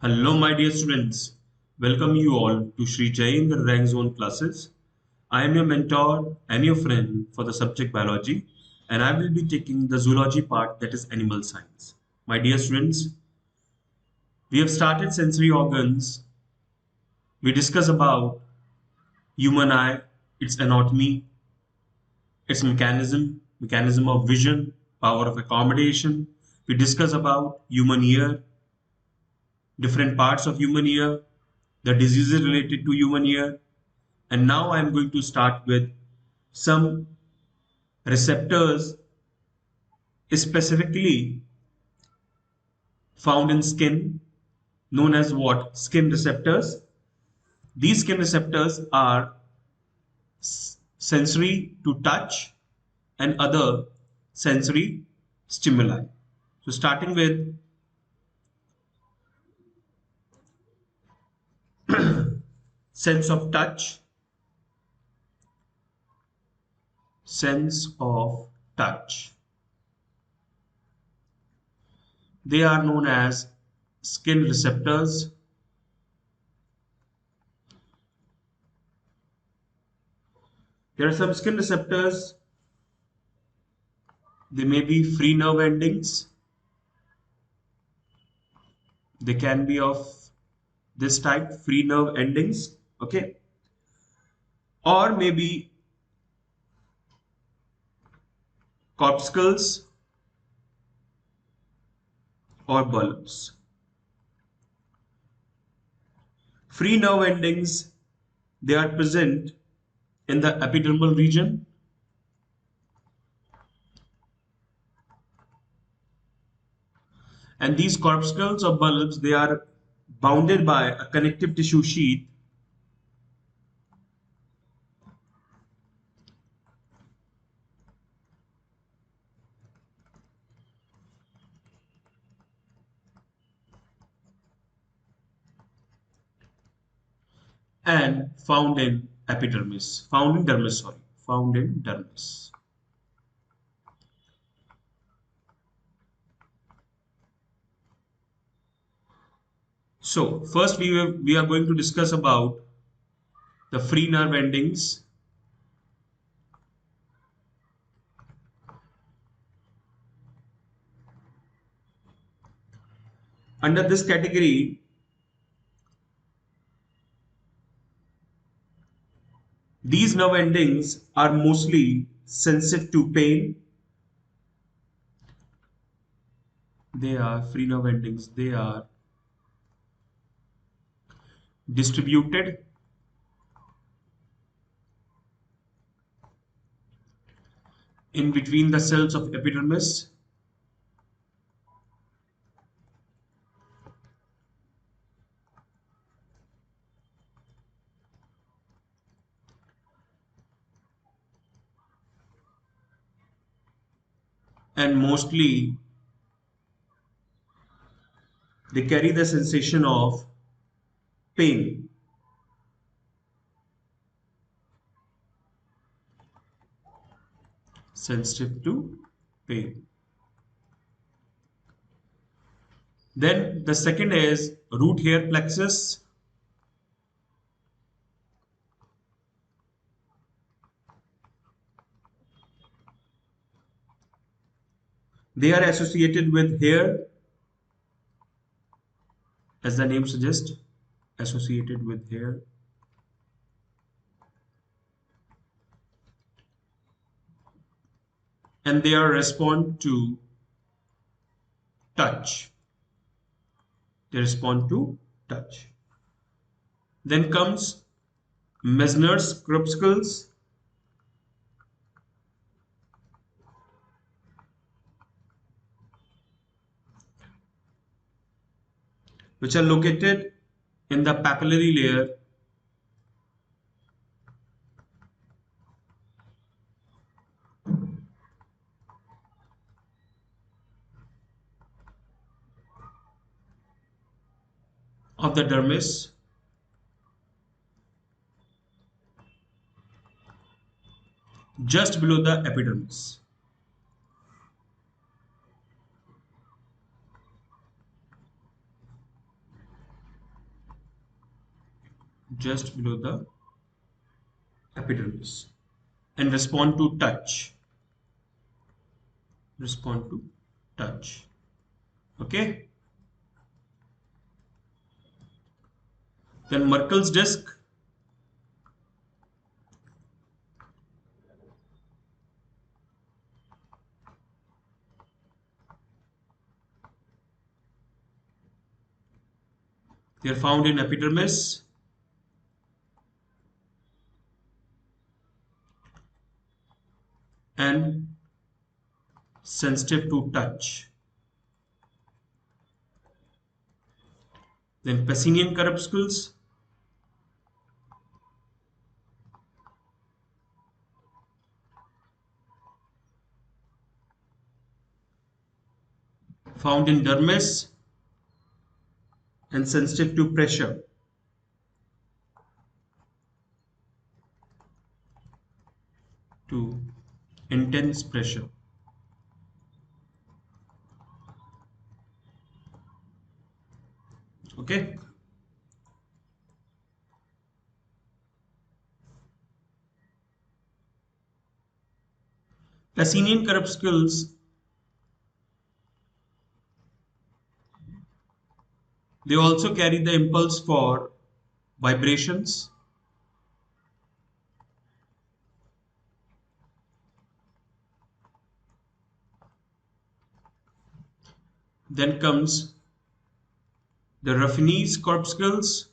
Hello, my dear students. Welcome you all to Sri Jain Rank Zone classes. I am your mentor and your friend for the subject biology, and I will be taking the zoology part, that is animal science. My dear students, we have started sensory organs. We discuss about human eye, its anatomy, its mechanism of vision, power of accommodation. We discuss about human ear, different parts of human ear, the diseases related to human ear. And now I'm going to start with some receptors specifically found in skin, known as what? Skin receptors. These skin receptors are sensory to touch and other sensory stimuli. So starting with sense of touch, sense of touch. They are known as skin receptors. There are some skin receptors. They may be free nerve endings. They can be of this type, free nerve endings, okay, or maybe corpuscles or bulbs. Free nerve endings, they are present in the epidermal region, and these corpuscles or bulbs, they are bounded by a connective tissue sheath and found in epidermis, found in dermis, sorry, found in dermis. So first we are going to discuss about the free nerve endings. Under this category, these nerve endings are mostly sensitive to pain. They are free nerve endings. They are distributed in between the cells of epidermis, and mostly they carry the sensation of pain. Sensitive to pain. Then the second is root hair plexus. They are associated with hair, as the name suggests, associated with hair. And they are respond to touch. They respond to touch. Then comes Mesner's corpuscles, which are located in the papillary layer of the dermis, just below the epidermis. just below the epidermis, and respond to touch. Respond to touch. Okay. Then Merkel's disc. They are found in epidermis and sensitive to touch. Then Pacinian corpuscles. Found in dermis and sensitive to pressure. To intense pressure. Okay. Pacinian corpuscles, they also carry the impulse for vibrations. Then comes the Raffinese corpuscles,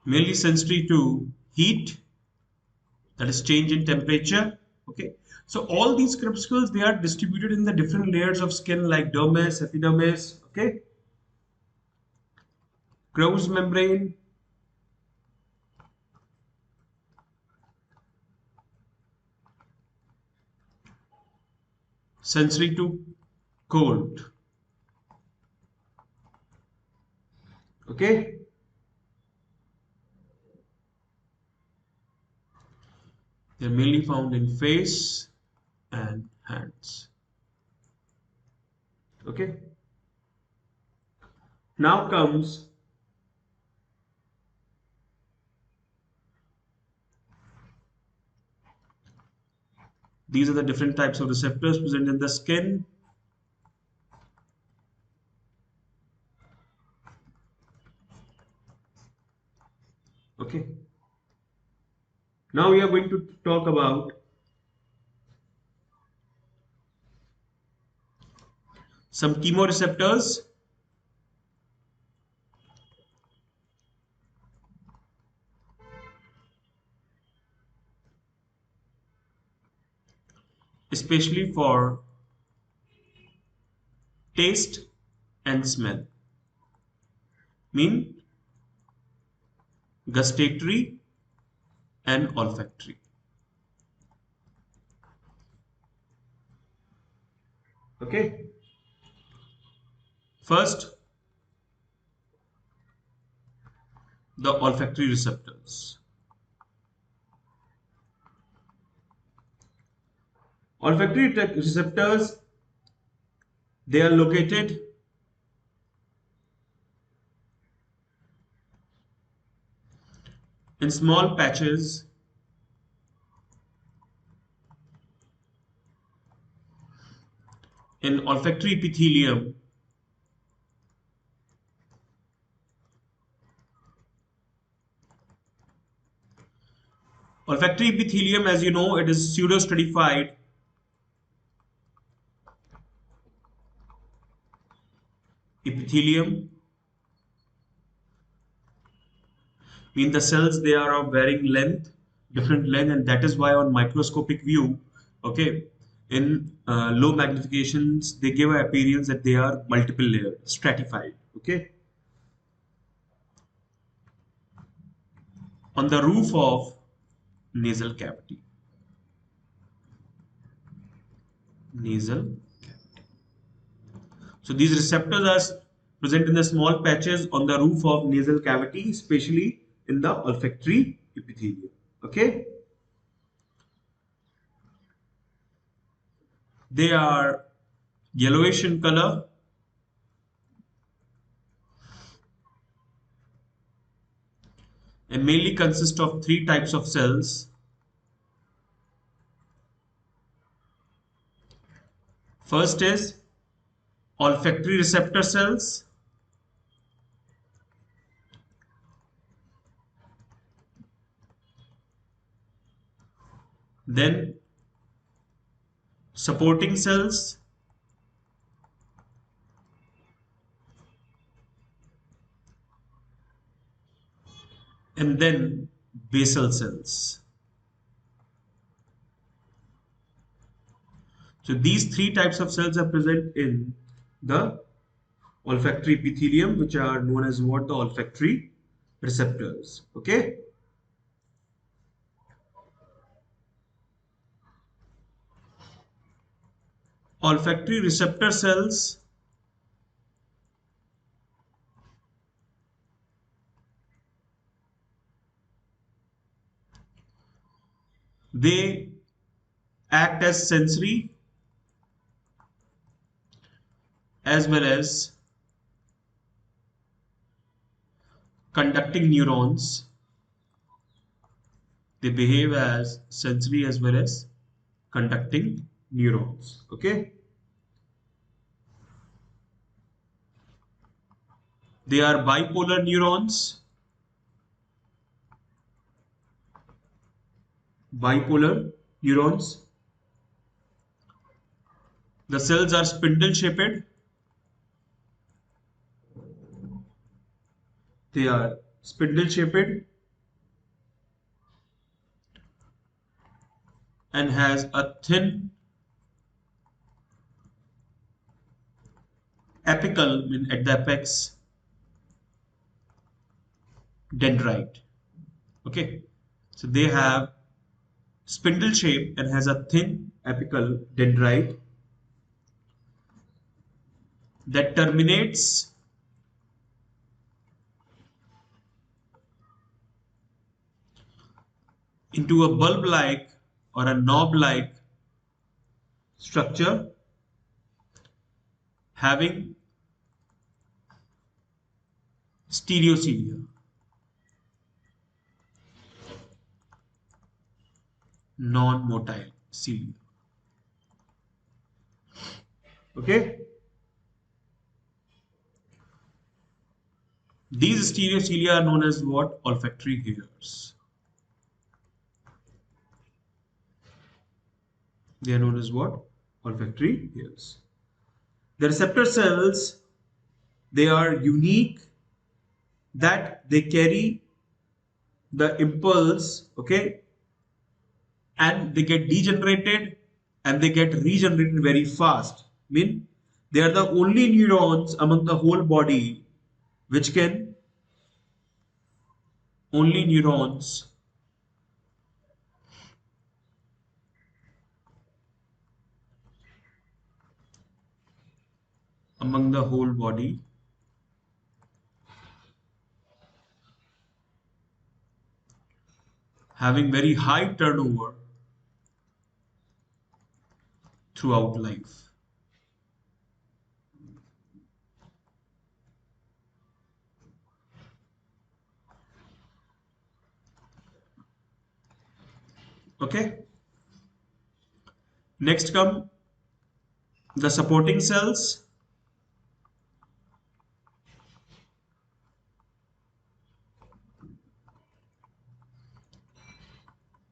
mainly sensitive to heat, that is change in temperature. Okay, so all these corpuscles, they are distributed in the different layers of skin like dermis, epidermis. Okay, Krauss membrane, sensory to cold. Okay, they're mainly found in face and hands. Okay, now comes these are the different types of receptors present in the skin. Okay, now we are going to talk about some chemoreceptors. Especially for taste and smell, mean gustatory and olfactory. Okay, first the olfactory receptors. Olfactory receptors, they are located in small patches in olfactory epithelium. Olfactory epithelium, as you know, it is pseudo-stratified epithelium. Mean the cells, they are of varying length, different length, and that is why on microscopic view, okay, in low magnifications, they give an appearance that they are multiple layered, stratified. Okay, on the roof of nasal cavity. Nasal. So these receptors are present in the small patches on the roof of nasal cavity, especially in the olfactory epithelium. Okay, they are yellowish in color and mainly consists of three types of cells. First is olfactory receptor cells, then supporting cells, and then basal cells. So these three types of cells are present in the olfactory epithelium, which are known as what? The olfactory receptors. Okay. Olfactory receptor cells, they act as sensory as well as conducting neurons. They behave as sensory as well as conducting neurons. Okay. They are bipolar neurons. Bipolar neurons. The cells are spindle shaped. They are spindle shaped and has a thin apical, at the apex, dendrite. Okay. So they have spindle shape and has a thin apical dendrite that terminates into a bulb-like or a knob-like structure having stereocilia, non-motile cilia. Okay. These stereocilia are known as what? Olfactory hairs. They are known as what? Olfactory hairs. The receptor cells, they are unique, that they carry the impulse, okay, and they get degenerated and they get regenerated very fast. Mean they are the only neurons among the whole body which can only neurons among the whole body having very high turnover throughout life. Okay. Next come the supporting cells.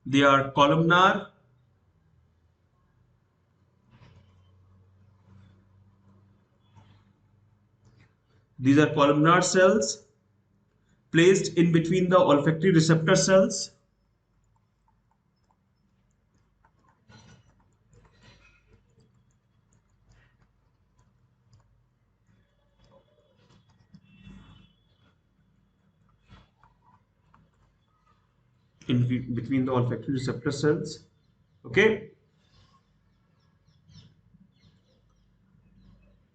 They are columnar, these are columnar cells placed in between the olfactory receptor cells. In between the olfactory receptor cells. Okay.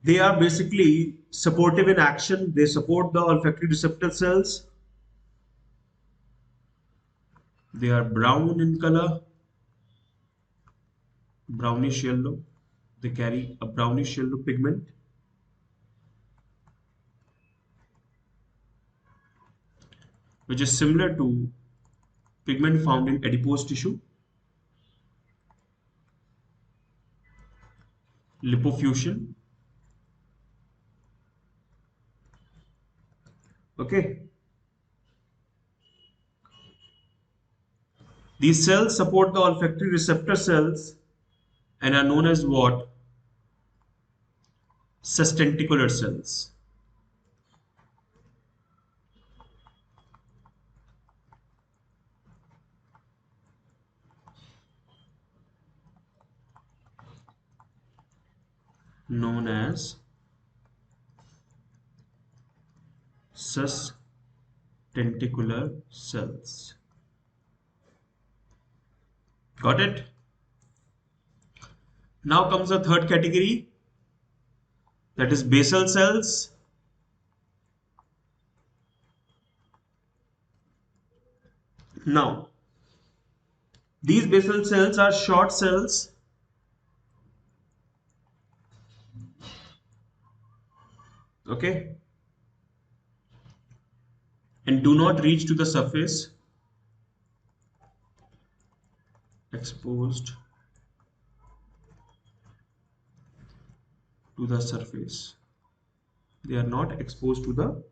They are basically supportive in action. They support the olfactory receptor cells. They are brown in color, brownish yellow. They carry a brownish yellow pigment. which is similar to pigment found in adipose tissue, lipofuscin. Okay, these cells support the olfactory receptor cells and are known as what? Sustentacular cells. Known as sustentacular cells. Got it? Now comes the third category, that is basal cells. Now, these basal cells are short cells, okay, and do not reach to the surface, exposed to the surface. They are not exposed to the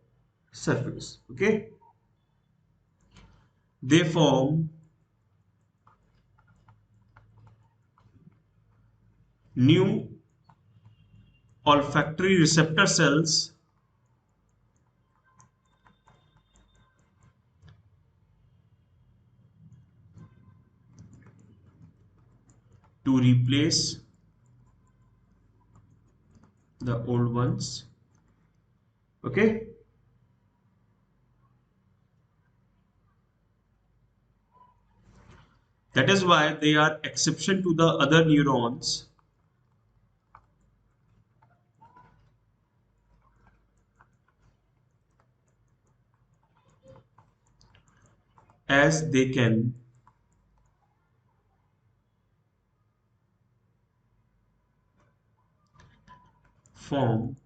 surface, okay. They form new olfactory receptor cells to replace the old ones, okay. That is why they are exception to the other neurons, as they can form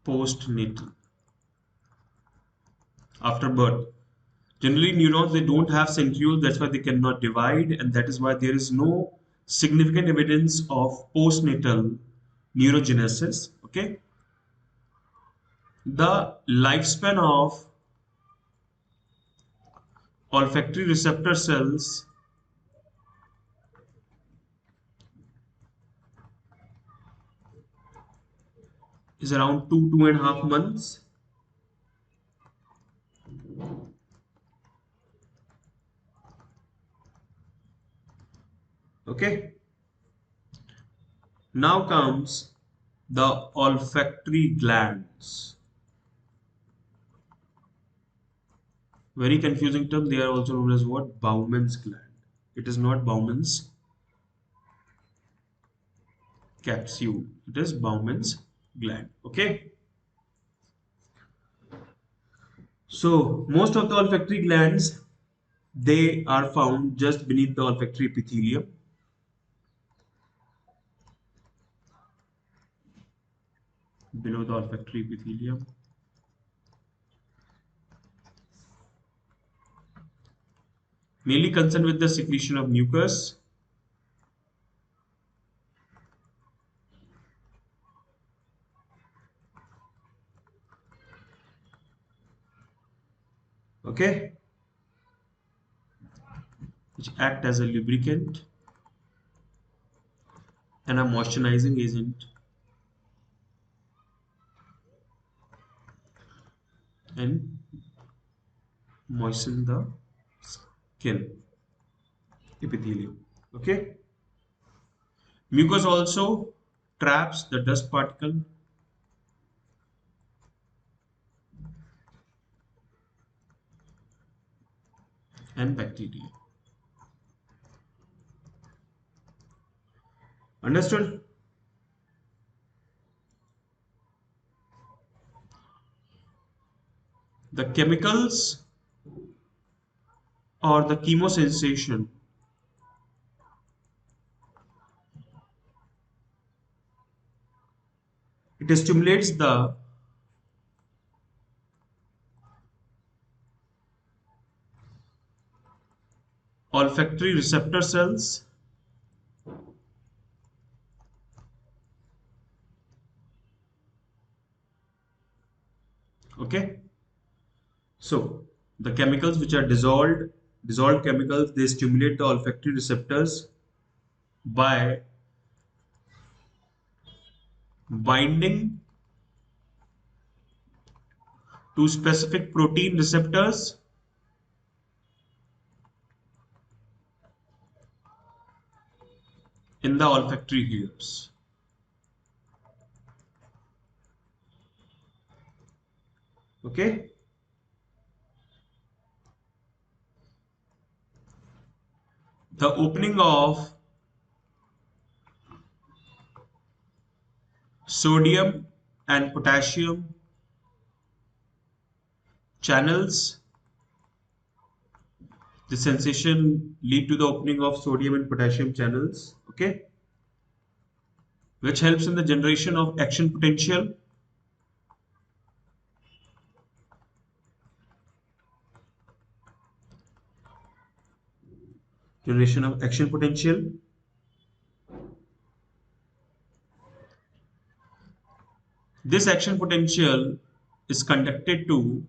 postnatal, after birth. Generally, neurons, they don't have centrioles, that's why they cannot divide, and that is why there is no significant evidence of postnatal neurogenesis. Okay, the lifespan of olfactory receptor cells is around 2.5 months. Okay, now comes the olfactory glands. Very confusing term. They are also known as what? Bowman's gland. It is not Bowman's capsule. It is Bowman's gland. Okay. So most of the olfactory glands, they are found just beneath the olfactory epithelium. Below the olfactory epithelium. Mainly concerned with the secretion of mucus. Okay. Which act as a lubricant and a moisturizing agent and moisten the skin epithelium. Okay. Mucus also traps the dust particle and bacteria. Understood? The chemicals or the chemosensation, it stimulates the olfactory receptor cells. Okay, so the chemicals which are dissolved chemicals, they stimulate the olfactory receptors by binding to specific protein receptors in the olfactory hairs. Okay, the opening of sodium and potassium channels. The sensation lead to the opening of sodium and potassium channels, okay, which helps in the generation of action potential. Generation of action potential. This action potential is conducted to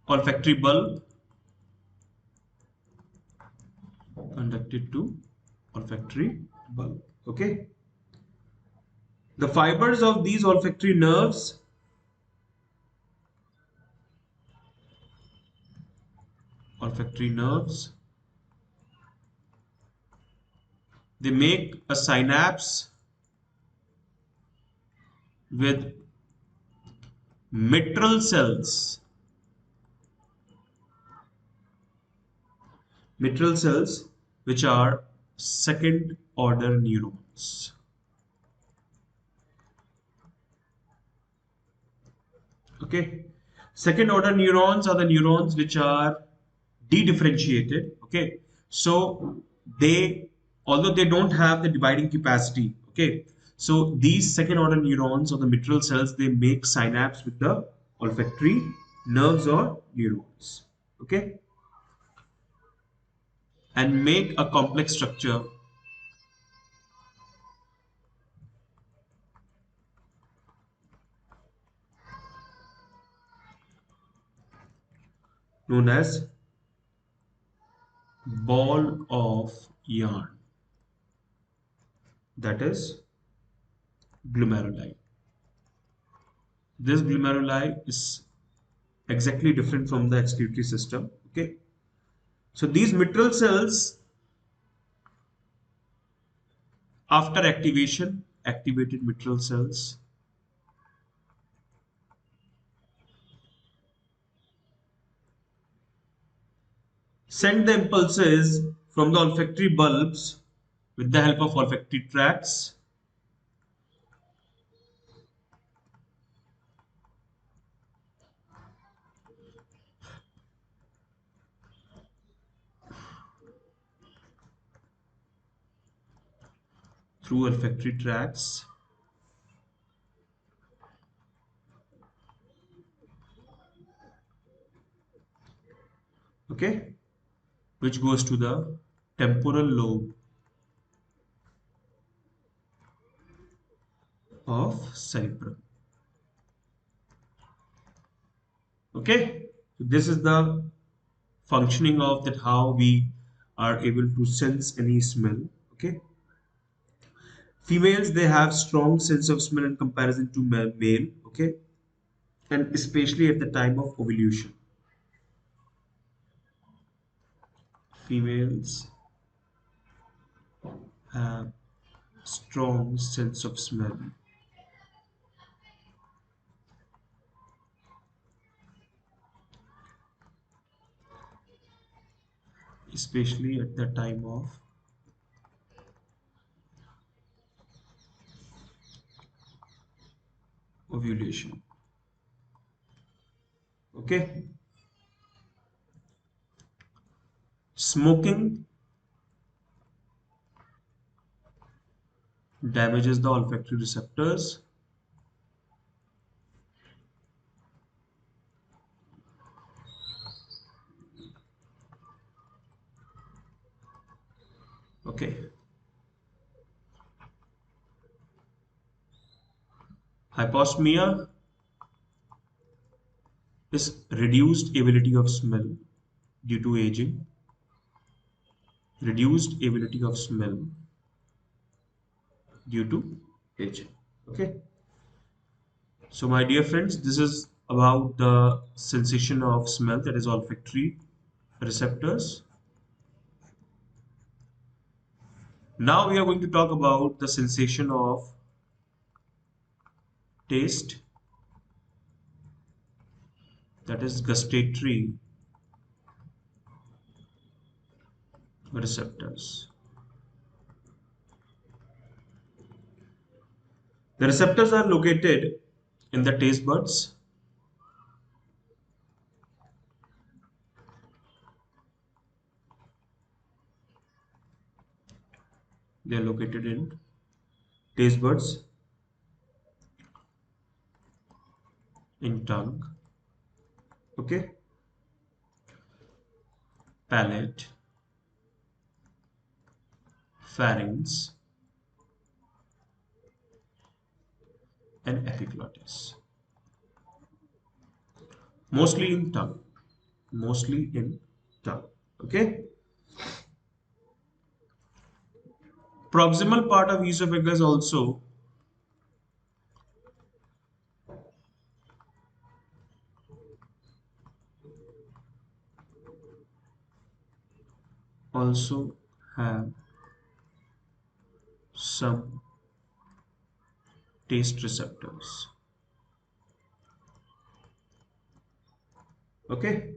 olfactory bulb, conducted to olfactory bulb. Okay, the fibers of these olfactory nerves, they make a synapse with mitral cells. Mitral cells, which are second order neurons. Okay, second order neurons are the neurons which are de-differentiated. Okay, so they, although they don't have the dividing capacity, okay, so these second order neurons or the mitral cells, they make synapse with the olfactory nerves or neurons. Okay, and make a complex structure known as ball of yarn, that is glomeruli. This glomeruli is exactly different from the excretory system. Okay, so these mitral cells, after activation, activated mitral cells, send the impulses from the olfactory bulbs with the help of olfactory tracts through olfactory tracts. Okay, which goes to the temporal lobe of cerebrum. Okay, so this is the functioning of that, how we are able to sense any smell. Okay, females, they have strong sense of smell in comparison to male. Okay, and especially at the time of ovulation, females have strong sense of smell, especially at the time of ovulation. Okay, smoking damages the olfactory receptors. Okay. Hyposmia is reduced ability of smell due to aging. Reduced ability of smell due to aging. Okay. So my dear friends, this is about the sensation of smell, that is olfactory receptors. Now we are going to talk about the sensation of taste, that is gustatory receptors. The receptors are located in the taste buds. They are located in taste buds, in tongue, okay, palate, pharynx, and epiglottis. Mostly in tongue. Mostly in tongue. Okay. Proximal part of esophagus also have some taste receptors. Okay.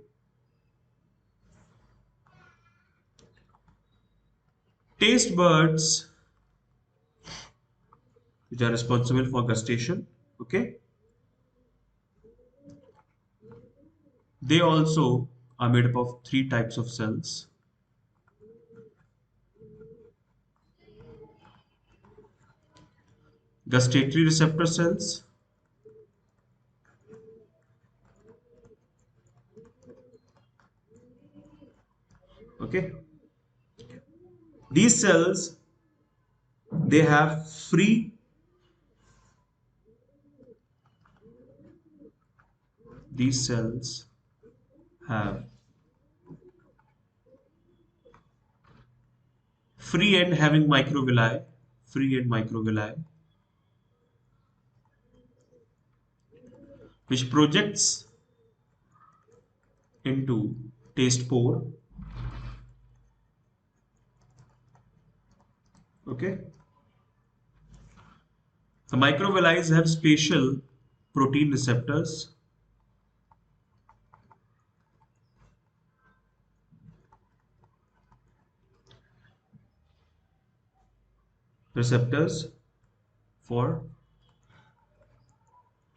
Taste buds, which are responsible for gustation. Okay. They also are made up of three types of cells. Gustatory receptor cells, okay. These cells, they have free, these cells have free end having microvilli, free end microvilli, which projects into taste pore, okay. The microvilli have spatial protein receptors for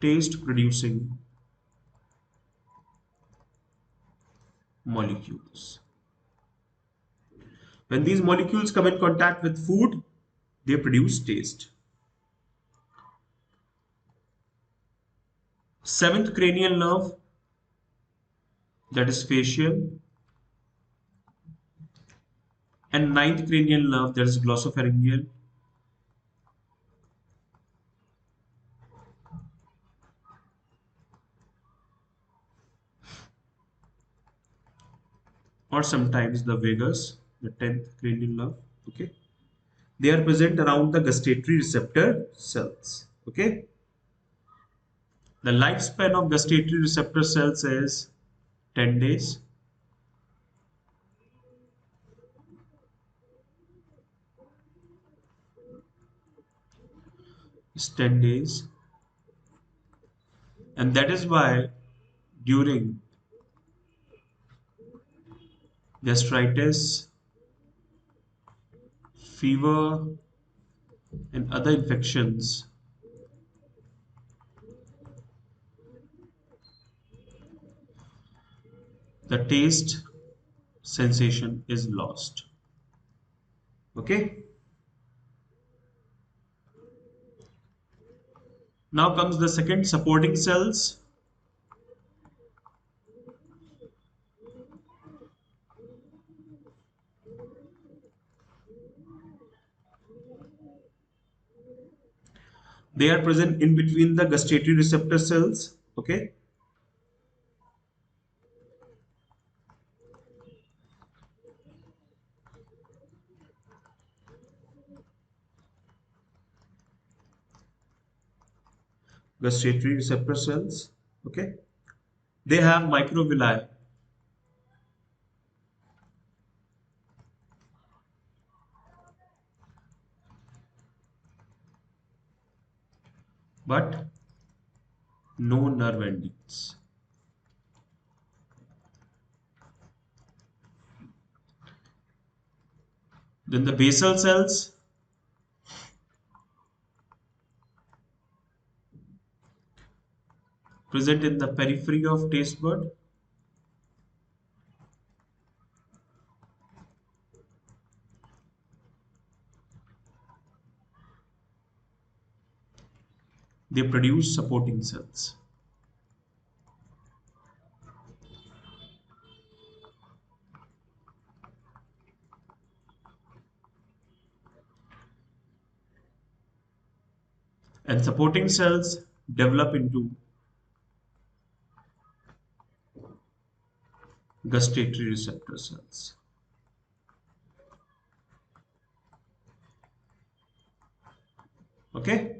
taste producing molecules. When these molecules come in contact with food, they produce taste. Seventh cranial nerve, that is facial, and ninth cranial nerve, that is glossopharyngeal. Or sometimes the vagus, the 10th cranial nerve, okay. They are present around the gustatory receptor cells, okay. The lifespan of gustatory receptor cells is 10 days. It's 10 days. And that is why during gastritis, fever, and other infections, the taste sensation is lost. Okay? Now comes the second, supporting cells. They are present in between the gustatory receptor cells. Okay. Gustatory receptor cells. Okay. They have microvilli, but no nerve endings. Then the basal cells, present in the periphery of taste bud. They produce supporting cells. And supporting cells develop into gustatory receptor cells. Okay.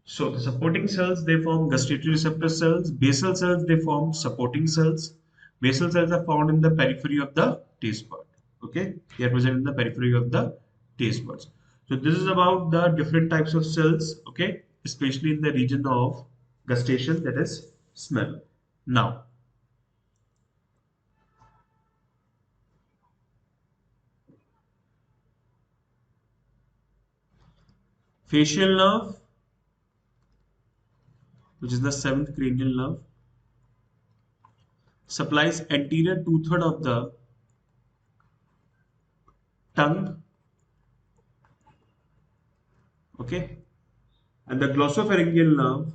So the supporting cells, they form gustatory receptor cells. Basal cells, they form supporting cells. Basal cells are found in the periphery of the taste bud. Okay, they are present in the periphery of the taste buds. So this is about the different types of cells. Okay, especially in the region of gustation, that is smell. Now, facial nerve, which is the seventh cranial nerve, supplies anterior two-third of the tongue. Okay, and the glossopharyngeal nerve,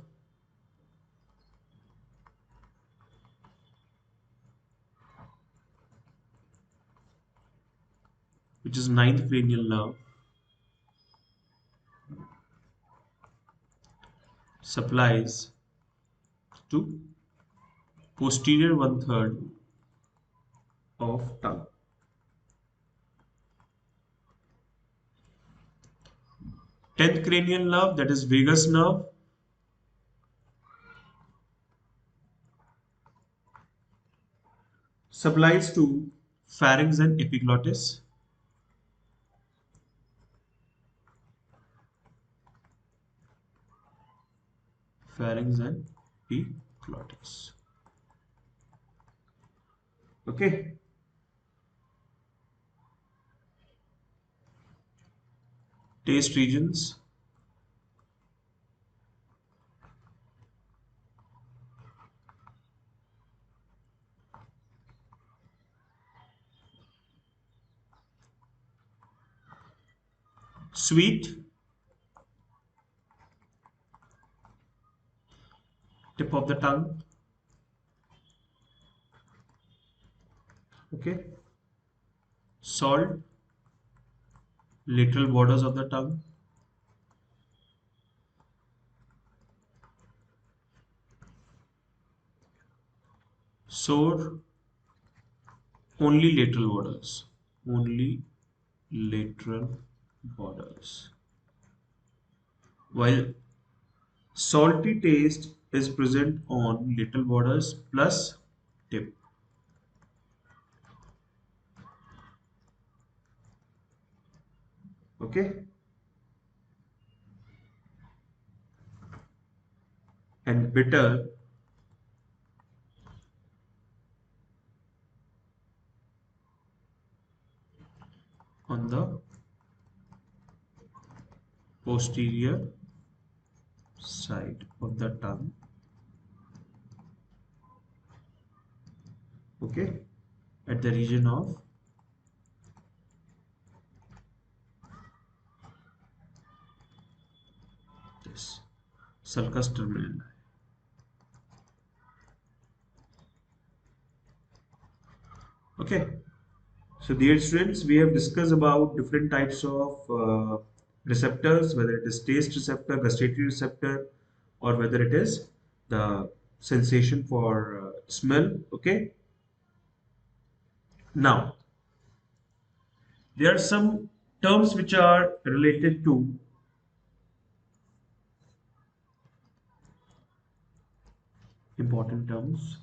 which is ninth cranial nerve, supplies to posterior one-third of tongue. 10th cranial nerve, that is vagus nerve, supplies to pharynx and epiglottis. Pharynx and epiglottis. Okay. Taste regions. Sweet, tip of the tongue. Okay. Salt, lateral borders of the tongue. Sour, only lateral borders. Only lateral borders. While salty taste is present on lateral borders plus tip. Okay. And bitter on the posterior side of the tongue. Okay, at the region of this. sulcus terminali. Okay. So, dear students, we have discussed about different types of receptors, whether it is taste receptor, gustatory receptor, or whether it is the sensation for smell. Okay. Now, there are some terms which are related to important terms.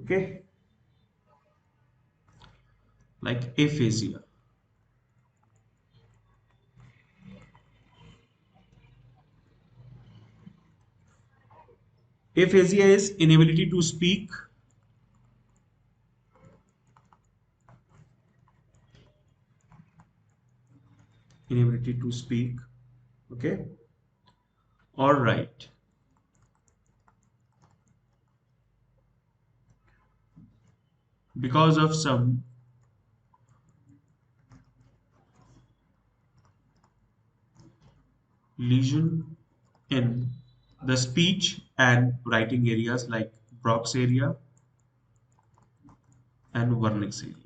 Okay, like aphasia. Aphasia is inability to speak, inability to speak. Okay, all right. Because of some lesion in the speech and writing areas like Brock's area and Wernicke's area.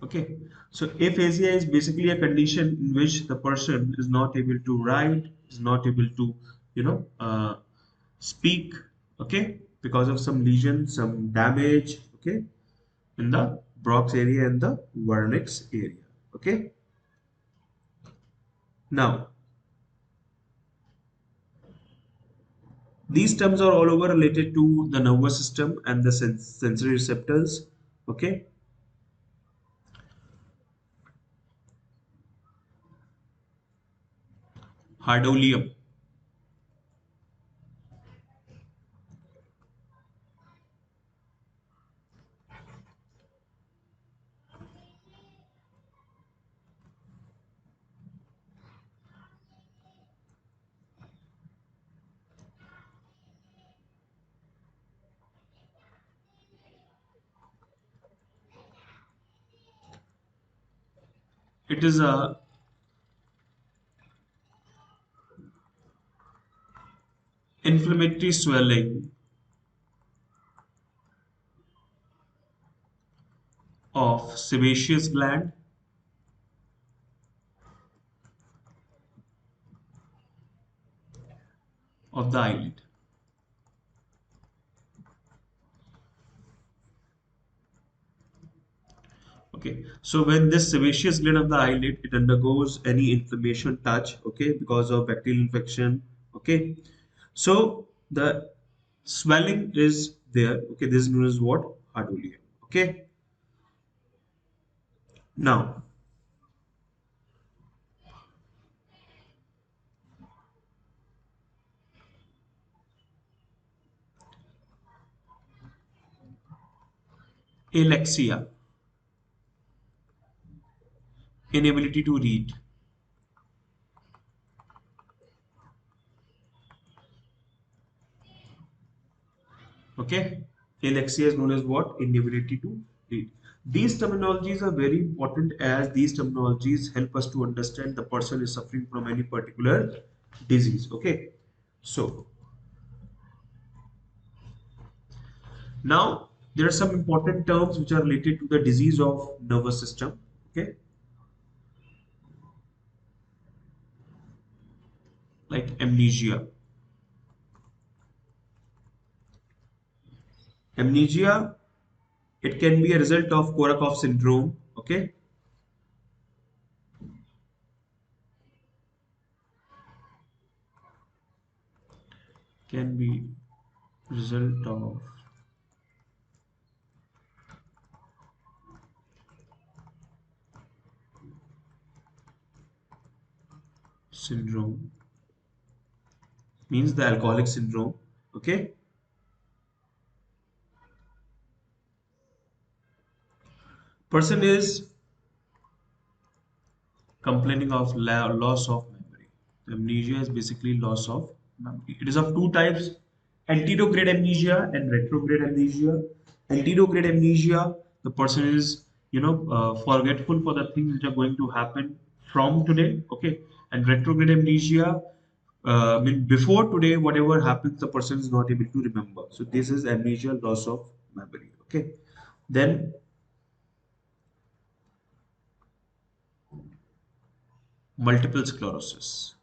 Okay, so aphasia is basically a condition in which the person is not able to write, is not able to, speak. Okay, because of some lesion, some damage. Okay, in the Brock's area and the Wernicke's area. Okay, now these terms are all over related to the nervous system and the sensory receptors. Okay, hardolium. It is a inflammatory swelling of sebaceous gland of the eyelid. Okay, so when this sebaceous gland of the eyelid it undergoes any inflammation touch, okay, because of bacterial infection, okay, so the swelling is there. Okay, this is known as what? Hardolium. Okay, now alexia, inability to read. Okay, alexia is known as what? Inability to read. These terminologies are very important as these terminologies help us to understand the person is suffering from any particular disease. Okay, so now there are some important terms which are related to the disease of nervous system. Okay, like amnesia. Amnesia, it can be a result of Korsakoff syndrome. Okay, can be result of syndrome, means the alcoholic syndrome. Okay, person is complaining of loss of memory. Amnesia is basically loss of memory. It is of two types: anterograde amnesia and retrograde amnesia. Anterograde amnesia, The person is, forgetful for the things which are going to happen from today. Okay, and retrograde amnesia. I mean, before today, whatever happens, the person is not able to remember. So this is amnesia, loss of memory. Okay, then multiple sclerosis.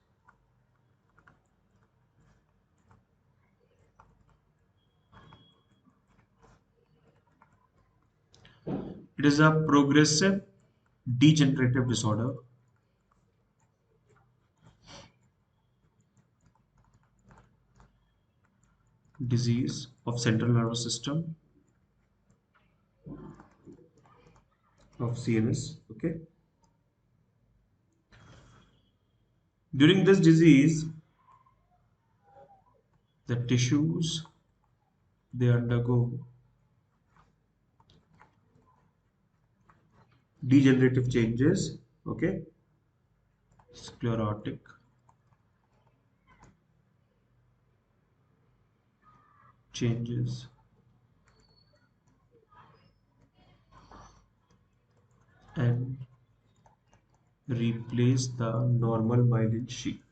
It is a progressive degenerative disorder, disease of central nervous system of CNS. Okay, during this disease, the tissues they undergo degenerative changes. Okay, sclerotic changes and replace the normal myelin sheath.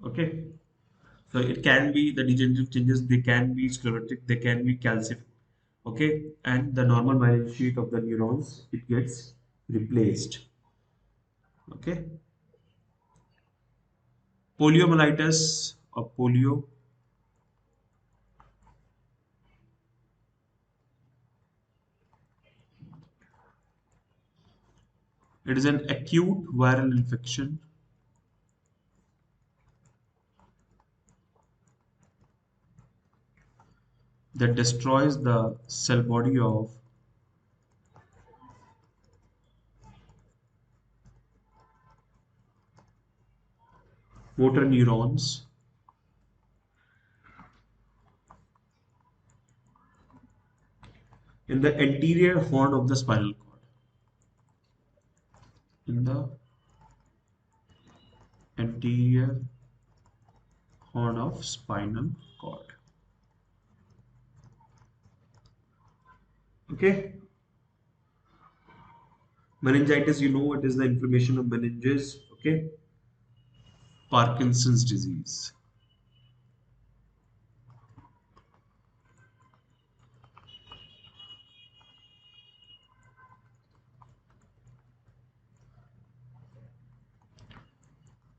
Okay, so it can be the degenerative changes, they can be sclerotic, they can be calcific. Okay, and the normal myelin sheath of the neurons it gets replaced. Okay, poliomyelitis or polio, it is an acute viral infection that destroys the cell body of motor neurons in the anterior horn of the spinal cord. In the anterior horn of spinal cord. Okay, meningitis, you know, it is the inflammation of meninges. Okay, Parkinson's disease.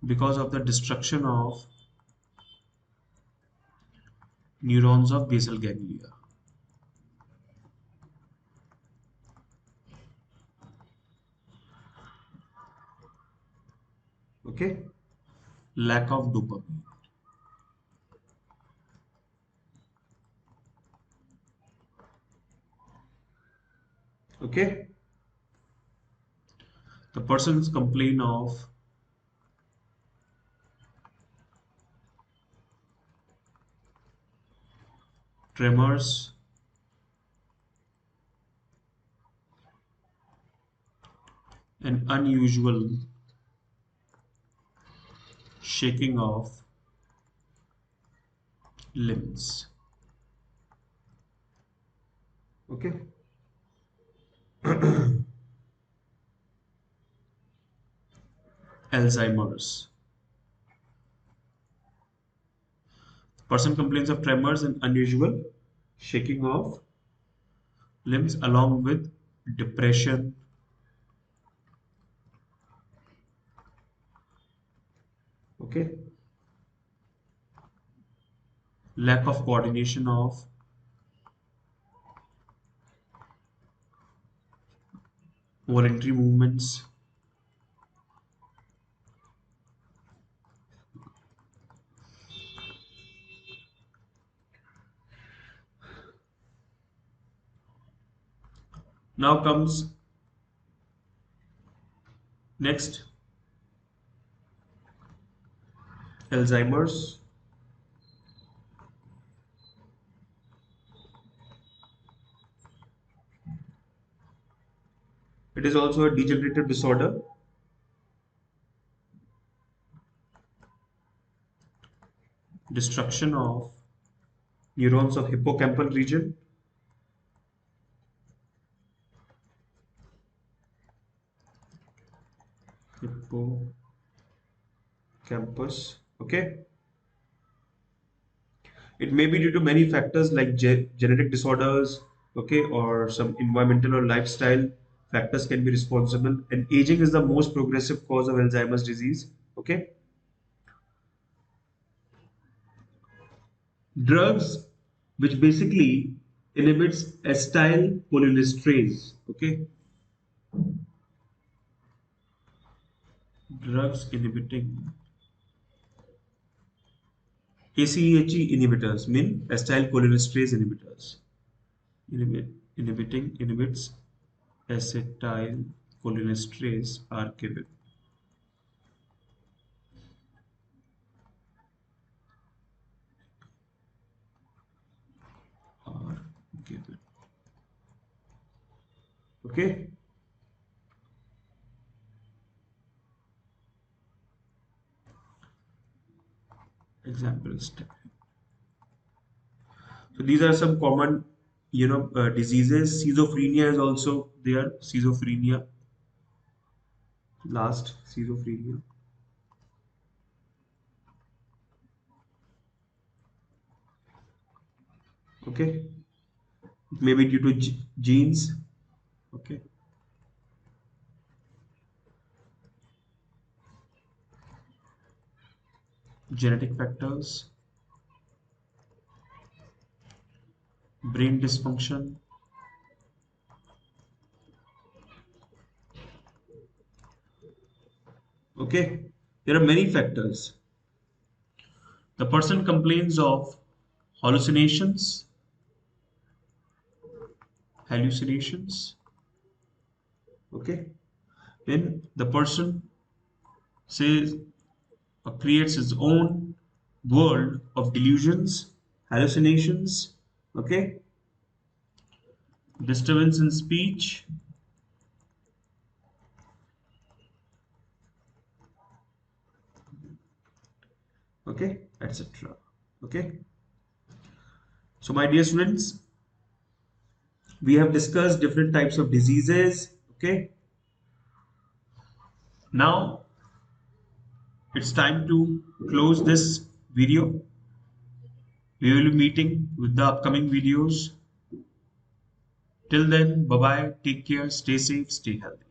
Because of the destruction of neurons of basal ganglia. Okay, lack of dopamine. Okay, the persons complain of tremors and unusual shaking of limbs. Okay, Alzheimer's. Person complains of tremors and unusual shaking of limbs along with depression. Okay, lack of coordination of voluntary movements. Now comes next Alzheimer's. It is also a degenerative disorder destruction of neurons of hippocampal region, hippocampus. Okay, it may be due to many factors like genetic disorders, okay, or some environmental or lifestyle factors can be responsible. And aging is the most progressive cause of Alzheimer's disease. Okay, drugs which basically inhibits acetylcholinesterase. Okay, drugs inhibiting ACEH inhibitors mean acetylcholinesterase inhibitors. Inhibits acetylcholinesterase are given. Okay. Examples. So these are some common, diseases. Schizophrenia is also there. Schizophrenia. Last, schizophrenia. Okay. It may be due to genes. Okay. Genetic factors. Brain dysfunction. Okay. There are many factors. The person complains of hallucinations, hallucinations. Okay. Then the person says or creates his own world of delusions, hallucinations. Okay. Disturbance in speech. Okay, etc. Okay. So my dear students, we have discussed different types of diseases. Okay. Now it's time to close this video. We will be meeting with the upcoming videos. Till then, bye bye, take care, stay safe, stay healthy.